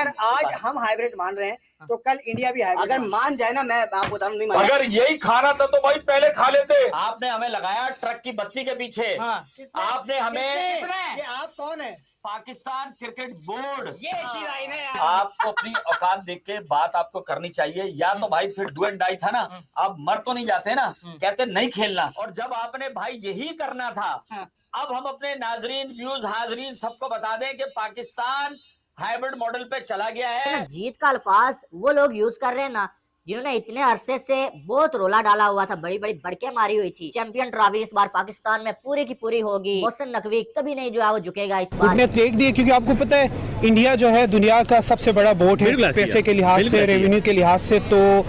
अगर आज हम हाइब्रिड मान रहे हैं तो कल इंडिया भी हाइब्रिड। अगर मान जाए ना, मैं आपको बता रहा हूं, नहीं मान अगर यही खाना था तो भाई पहले खा लेते। आपने हमें लगाया ट्रक की बत्ती के पीछे। आपने हमें, ये आप कौन है? पाकिस्तान क्रिकेट बोर्ड, ये चीज आई ना यार। आपको अपनी औकात देख के बात आपको करनी चाहिए। या तो भाई फिर डू एंड डाई था ना, आप मर तो नहीं जाते ना, कहते नहीं खेलना। और जब आपने भाई यही करना था, अब हम अपने नाजरीन, व्यूज, हाजरीन सबको बता दें कि पाकिस्तान हाइब्रिड मॉडल पे चला गया है। जीत का अल्फाज वो लोग यूज कर रहे हैं ना जिन्होंने इतने अरसे से बहुत रोला डाला हुआ था, बड़ी बड़ी बड़के मारी हुई थी। चैंपियन ट्रॉफी इस बार पाकिस्तान में पूरी की पूरी होगी। मोहसिन नकवी कभी नहीं जो है वो झुकेगा इस बार। देख दिए, क्योंकि आपको पता है इंडिया जो है दुनिया का सबसे बड़ा बोर्ड है पैसे के लिहाज से, रेवेन्यू के लिहाज से। तो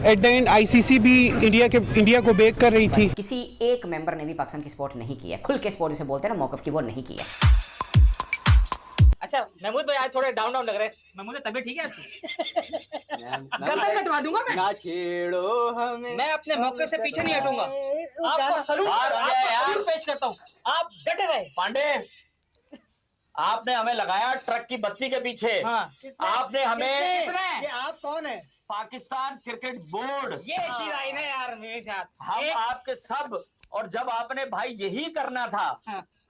एट द एंड आईसीसी भी इंडिया को बेक कर रही थी। किसी एक मेंबर ने भी पाकिस्तान की सपोर्ट नहीं की है, खुल के सपोर्ट जिसे बोलते हैं ना, मौकफ की, वो नहीं की है। अच्छा महमूद भाई आज थोड़े डाउन डाउन लग रहे हैं। महमूद तबीयत ठीक है? गर्दन कटवा दूंगा मैं। ना छेड़ो हमें, मैं अपने मौके से पीछे नहीं हटूंगा। आपको सलूट पेश करता हूँ, आप डटे रहे। पांडे, आपने हमें लगाया ट्रक की बत्ती के पीछे। आपने हमें, ये आप कौन है? पाकिस्तान क्रिकेट बोर्ड, ये चीज आई ना यार मेरे साथ। हम आपके सब। और जब आपने भाई यही करना था,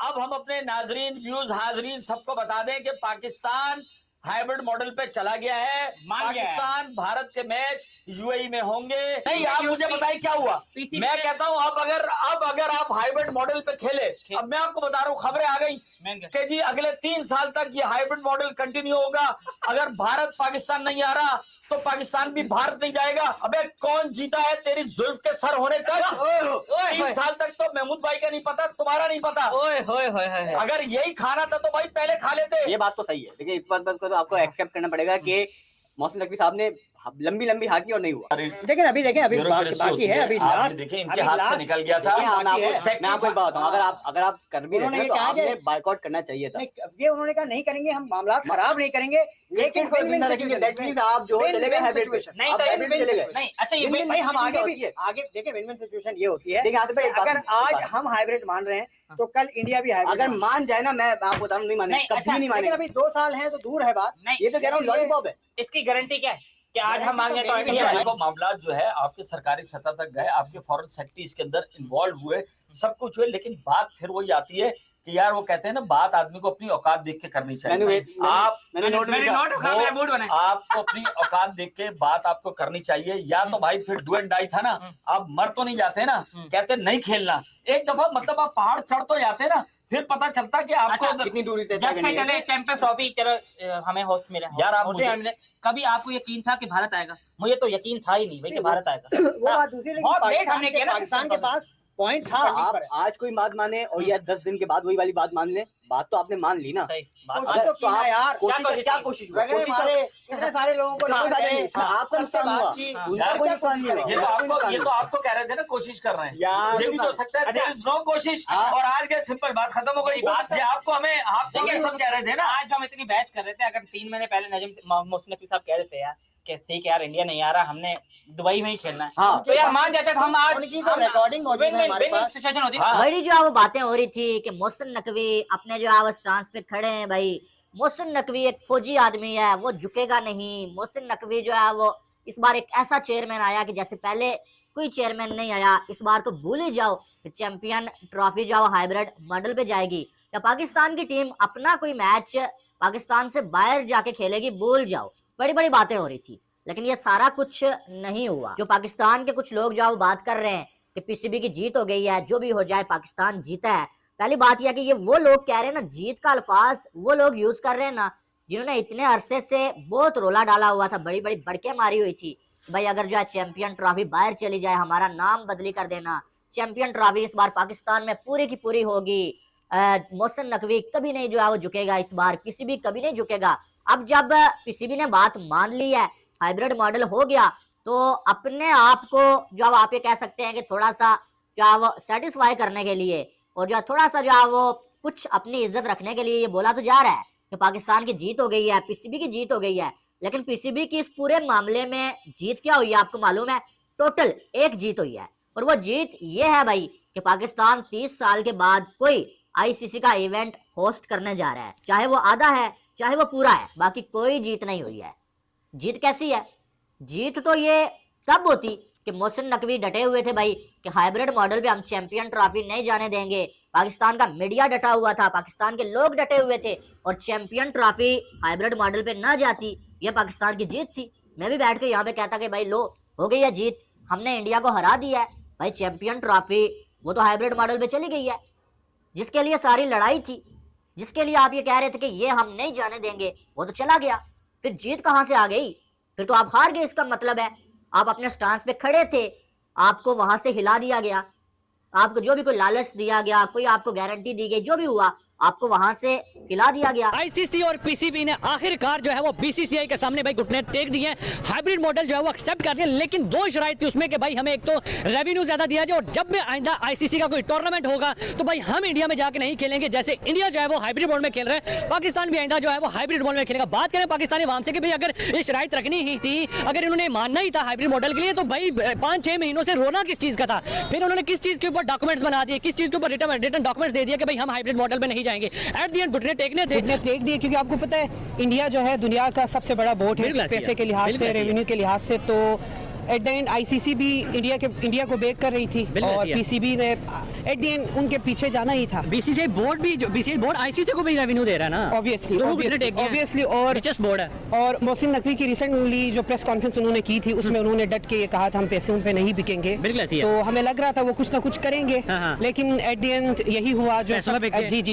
अब हम अपने नाजरीन, व्यूज, हाजरीन सबको बता दें कि पाकिस्तान हाइब्रिड मॉडल पे चला गया है। पाकिस्तान भारत के मैच यूएई में होंगे। नहीं, आप मुझे बताइए क्या हुआ। मैं कहता हूं अब अगर आप हाइब्रिड मॉडल पे खेले, अब मैं आपको बता रहा हूं, खबरें आ गई कि जी अगले 3 साल तक ये हाइब्रिड मॉडल कंटिन्यू होगा। अगर भारत पाकिस्तान नहीं आ रहा तो पाकिस्तान भी भारत नहीं जाएगा। अबे कौन जीता है तेरी जुल्फ के सर होने तक? 3 साल तक तो महमूद भाई का नहीं पता, तुम्हारा नहीं पता। अगर यही खाना था तो भाई पहले खा लेते। ये बात तो सही है, लेकिन इस बात को तो आपको एक्सेप्ट करना पड़ेगा कि मोहसिन नकवी साहब ने लंबी लंबी हाकी और नहीं हुआ। लेकिन अभी देखें, अभी बाकी है, अभी लास्ट देखें इनके हाथ से निकल गया था। मैं आपको एक बात बताऊं, अगर आप कर भी रहे हैं तो आपने बायकॉट करना चाहिए था। ये उन्होंने कहा नहीं करेंगे, हम मामला खराब नहीं करेंगे, लेकिन जिंदा रखेंगे। दैट मींस आप जो चले गए हाइब्रिड पे, नहीं। अच्छा ये भाई हम आगे देखें, विन विन सिचुएशन ये होती है। अगर आज हम हाइब्रिड मान रहे हैं तो कल इंडिया भी हाइब्रिड। अगर मान जाए ना, मैं आपको बता रहा हूं, नहीं माने, कभी नहीं माने। अभी 2 साल है तो दूर है बात। ये तो कह रहा हूँ लॉलीपॉप है। इसकी गारंटी क्या है कि आज हम मांगे तो देखो मामला जो है आपके सरकारी सतह तक गए, आपके फॉरेन सेक्रेटरी इसके अंदर इन्वॉल्व हुए, सब कुछ हुए, लेकिन बात फिर वही आती है कि यार वो कहते हैं ना, बात आदमी को अपनी औकात देख के करनी चाहिए। आपको अपनी औकात देख के बात आपको करनी चाहिए। या तो भाई फिर डू एंड डाई था ना, आप मर तो नहीं जाते ना, कहते नहीं खेलना। एक दफा मतलब आप पहाड़ चढ़ तो जाते ना, फिर पता चलता कि आपको कितनी दूरी तय जब से चले चैंपियंस ट्रॉफी, चलो हमें होस्ट मिला यार। आप कभी आपको यकीन था कि भारत आएगा? मुझे तो यकीन था ही नहीं भाई कि भारत आएगा। वो बात दूसरी, बहुत लेट हमने किया ना, पाकिस्तान के पास पॉइंट था। आप आज कोई बात माने और या 10 दिन के बाद वही वाली बात मान ले, बात तो आपने मान ली ना। अगर तो यार क्या कोशिश इतने सारे लोगों को आपका नुकसान हुआ, उनका कोई नुकसान नहीं हुआ। ये तो आपको कह रहे थे ना कोशिश कर रहे हैं, ये भी तो सकता है देयर इज नो कोशिश। और आज के सिंपल बात खत्म हो गई। ये आपको हमें आप ये सब कह रहे थे ना, आज हम इतनी बहस कर रहे थे। अगर 3 महीने पहले मोहसिन नकवी साहब कह देते यार कैसे कि यार इंडिया नहीं आ रहा, हमने दुबई में ही खेलना है, तो यार मान जाते तो हम आज रिकॉर्डिंग सिचुएशन होती। बड़ी जो है वो बातें हो रही थी कि मोहसिन नकवी अपने जो है वो स्टांस पे खड़े हैं। भाई मोहसिन नकवी एक फौजी आदमी है, वो झुकेगा नहीं। मोहसिन नकवी जो है वो इस बार एक ऐसा चेयरमैन आया कि जैसे पहले कोई चेयरमैन नहीं आया। इस बार तो भूल ही जाओ कि चैंपियन ट्रॉफी जो हाइब्रिड मॉडल पे जाएगी, या पाकिस्तान की टीम अपना कोई मैच पाकिस्तान से बाहर जाके खेलेगी, भूल जाओ। बड़ी बड़ी बातें हो रही थी, लेकिन ये सारा कुछ नहीं हुआ। जो पाकिस्तान के कुछ लोग जो बात कर रहे हैं कि पीसीबी की जीत हो गई है, जो भी हो जाए पाकिस्तान जीता है। पहली बात यह कि ये वो लोग कह रहे हैं ना, जीत का अल्फाज वो लोग यूज कर रहे हैं ना जिन्होंने इतने अरसे से बहुत रोला डाला हुआ था, बड़ी बड़ी बड़के मारी हुई थी। भाई अगर जो है चैंपियन ट्रॉफी बाहर चली जाए, हमारा नाम बदली कर देना। चैंपियन ट्रॉफी इस बार पाकिस्तान में पूरी की पूरी होगी। मोहसिन नकवी कभी नहीं जो है वो झुकेगा इस बार, पीसीबी कभी नहीं झुकेगा। अब जब पीसीबी ने बात मान ली है, हाइब्रिड मॉडल हो गया, तो अपने आप को जो आप ये कह सकते हैं कि थोड़ा सा जो है वो सेटिस्फाई करने के लिए और जो थोड़ा सा जो है वो कुछ अपनी इज्जत रखने के लिए ये बोला तो जा रहा है कि पाकिस्तान की जीत हो गई है, पीसीबी की जीत हो गई है। लेकिन पीसीबी की इस पूरे मामले में जीत क्या हुई है आपको मालूम है? टोटल एक जीत हुई है, और वो जीत ये है भाई कि पाकिस्तान 30 साल के बाद कोई आईसीसी का इवेंट होस्ट करने जा रहा है। चाहे वो आधा है, चाहे वो पूरा है, बाकी कोई जीत नहीं हुई है। जीत कैसी है? जीत तो ये तब होती कि मोहसिन नकवी डटे हुए थे भाई कि हाइब्रिड मॉडल पे हम चैंपियन ट्रॉफी नहीं जाने देंगे। पाकिस्तान का मीडिया डटा हुआ था, पाकिस्तान के लोग डटे हुए थे, और चैंपियन ट्रॉफी हाइब्रिड मॉडल पे ना जाती, ये पाकिस्तान की जीत थी। मैं भी बैठ के यहाँ पे कहता कि भाई लो हो गई है जीत, हमने इंडिया को हरा दिया है भाई। चैंपियन ट्रॉफी वो तो हाइब्रिड मॉडल पे चली गई है, जिसके लिए सारी लड़ाई थी, जिसके लिए आप ये कह रहे थे कि ये हम नहीं जाने देंगे, वो तो चला गया। फिर जीत कहाँ से आ गई? फिर तो आप हार गए। इसका मतलब है आप अपने स्टांस पे खड़े थे, आपको वहां से हिला दिया गया, आपको जो भी कोई लालच दिया गया, कोई आपको गारंटी दी गई, जो भी हुआ आपको वहां से हिला दिया गया। आईसीसी और पीसीबी ने आखिरकार जो है वो बीसीसीआई के सामने भाई घुटने टेक दिए, हाइब्रिड मॉडल जो है वो एक्सेप्ट कर दिया, लेकिन दो शराइत थी उसमें कि भाई हमें एक तो रेवेन्यू ज्यादा दिया जाए, और जब भी आइंदा आईसीसी का कोई टूर्नामेंट होगा तो भाई हम इंडिया में जाके नहीं खेलेंगे। जैसे इंडिया जो है वो हाइब्रिड मॉडल में खेल रहे हैं, पाकिस्तान भी आइंदा जो है वो हाइब्रिड मॉडल में खेलेगा। बात करें पाकिस्तानी अवाम से कि भाई अगर ये शराइत रखनी ही थी, अगर इन्होंने मानना ही था हाइब्रिड मॉडल के लिए, तो भाई 5-6 महीनों से रोना किस चीज का था? फिर उन्होंने किस चीज के ऊपर डॉक्यूमेंट्स बना दिए, किस चीज के ऊपर रिटर्न डॉक्यूमेंट्स दे दिए कि भाई हम हाइब्रिड मॉडल में नहीं जाएंगे। एट दी एंड घुटने टेकने थे, टेक दिए, क्योंकि आपको पता है इंडिया जो है दुनिया का सबसे बड़ा बोर्ड है पैसे के लिहाज से, रेवेन्यू के लिहाज से। तो एट द एंड आईसीसी भी इंडिया को बेक कर रही थी, और पीसीबी ने एट द एंड उनके पीछे जाना ही था। बीसीसीआई बोर्ड भी, जो बीसीसीआई बोर्ड आईसीसी को भी रेवेन्यू दे रहा है ना, ऑब्वियसली। और रिचेस्ट बोर्ड है। और मोहसिन नकवी की रिसेंटली जो प्रेस कॉन्फ्रेंस उन्होंने की थी, उसमें उन्होंने डट के ये कहा था हम पैसे उन पे नहीं बिकेंगे। तो हमें लग रहा था वो कुछ ना कुछ करेंगे, लेकिन एट द एंड यही हुआ जो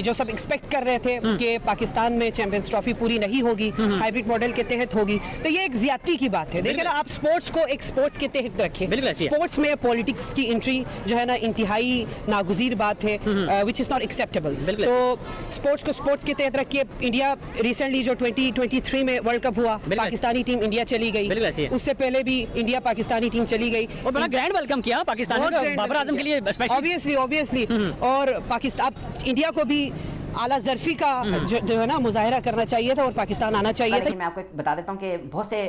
जो सब एक्सपेक्ट कर रहे थे कि पाकिस्तान में चैंपियंस ट्रॉफी पूरी नहीं होगी, हाइब्रिड मॉडल के तहत होगी। तो ये एक ज्यादती की बात है। देखिए ना, आप स्पोर्ट्स को एक स्पोर्ट्स के तहत रखें। स्पोर्ट्स में पॉलिटिक्स की एंट्री जो है ना इंतहाई नागुज़ीर बात है, विच इज नॉट एक्सेप्टेबल। तो स्पोर्ट्स को स्पोर्ट्स के तहत रखिए। इंडिया रिसेंटली जो 2023 में वर्ल्ड कप हुआ, पाकिस्तानी टीम इंडिया चली गई, उससे पहले भी इंडिया पाकिस्तानी टीम चली गई, और बड़ा ग्रैंड वेलकम किया पाकिस्तान ने बाबर आजम के लिए ऑब्वियसली। और पाकिस्तान इंडिया को भी आला ज़र्फी का जो है ना मुजाहरा करना चाहिए था, और पाकिस्तान आना चाहिए था। मैं आपको बता देता हूँ कि बहुत से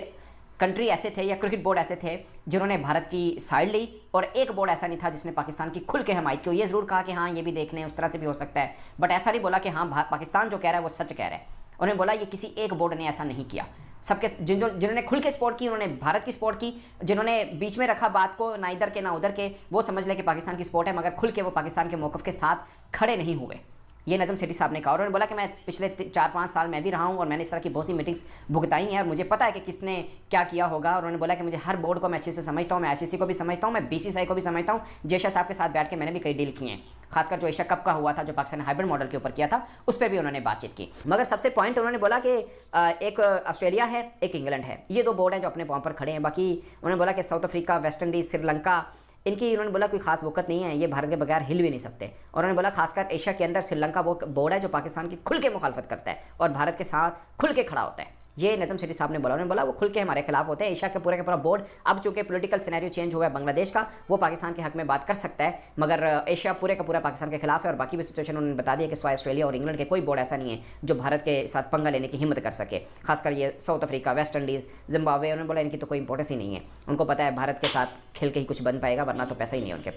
कंट्री ऐसे थे या क्रिकेट बोर्ड ऐसे थे जिन्होंने भारत की साइड ली, और एक बोर्ड ऐसा नहीं था जिसने पाकिस्तान की खुल के हमायत की। ये जरूर कहा कि हाँ ये भी देख लें, उस तरह से भी हो सकता है, बट ऐसा नहीं बोला कि हाँ पाकिस्तान जो कह रहा है वो सच कह रहा है। उन्होंने बोला ये किसी एक बोर्ड ने ऐसा नहीं किया। सबके जिन्होंने खुल के सपोर्ट की, उन्होंने भारत की सपोर्ट की। जिन्होंने बीच में रखा बात को, ना इधर के ना उधर के, वो समझ ले कि पाकिस्तान की सपोर्ट है, मगर खुल के वो पाकिस्तान के मौक़िफ़ के साथ खड़े नहीं हुए। ये नजम सेठी साहब ने कहा। और उन्होंने बोला कि मैं पिछले 4-5 साल में भी रहा हूँ, और मैंने इस तरह की बहुत सी मीटिंग्स भुगताई हैं, और मुझे पता है कि किसने क्या किया होगा। और उन्होंने बोला कि मुझे हर बोर्ड को मैं अच्छे से समझता हूँ, मैं आईसीसी को भी समझता हूँ, मैं बीसीसीआई को भी समझता हूँ। जयशा साहब के साथ बैठ के मैंने भी कई डील किए हैं, खासकर जो एशिया कप का हुआ था, जो पाकिस्तान ने हाइब्रिड मॉडल के ऊपर किया था, उस पर भी उन्होंने बातचीत की। मगर सबसे पॉइंट उन्होंने बोला कि एक ऑस्ट्रेलिया है, एक इंग्लैंड है, ये 2 बोर्ड हैं जो अपने पाँव पर खड़े हैं। बाकी उन्होंने बोला कि south Africa, West Indies, Sri Lanka, इनकी उन्होंने बोला कोई खास वक़्त नहीं है, ये भारत के बगैर हिल भी नहीं सकते। और उन्होंने बोला खासकर एशिया के अंदर श्रीलंका वो बोर्ड है जो पाकिस्तान की खुल के मुखालफत करता है और भारत के साथ खुल के खड़ा होता है। ये नजम सेठी साहब ने बोला। उन्होंने बोला वो खुल के हमारे खिलाफ होते हैं। एशिया के पूरा बोर्ड, अब चूंकि पॉलिटिकल सिनेरियो चेंज हुआ है बांग्लादेश का, वो पाकिस्तान के हक में बात कर सकता है, मगर एशिया पूरे का पूरा पाकिस्तान के खिलाफ है। और बाकी भी सिचुएशन उन्होंने बता दिया कि स्वाय ऑस्ट्रेलिया और इंग्लैंड के कोई बोर्ड ऐसा नहीं है जो भारत के साथ पंगा लेने की हिम्मत कर सके, खासकर ये south Africa, West Indies, Zimbabwe. उन्होंने बोला इनकी तो कोई इंपॉर्टेंस ही नहीं है, उनको पता है भारत के साथ खेल के ही कुछ बन पाएगा, वरना तो पैसा ही नहीं है उनके पास।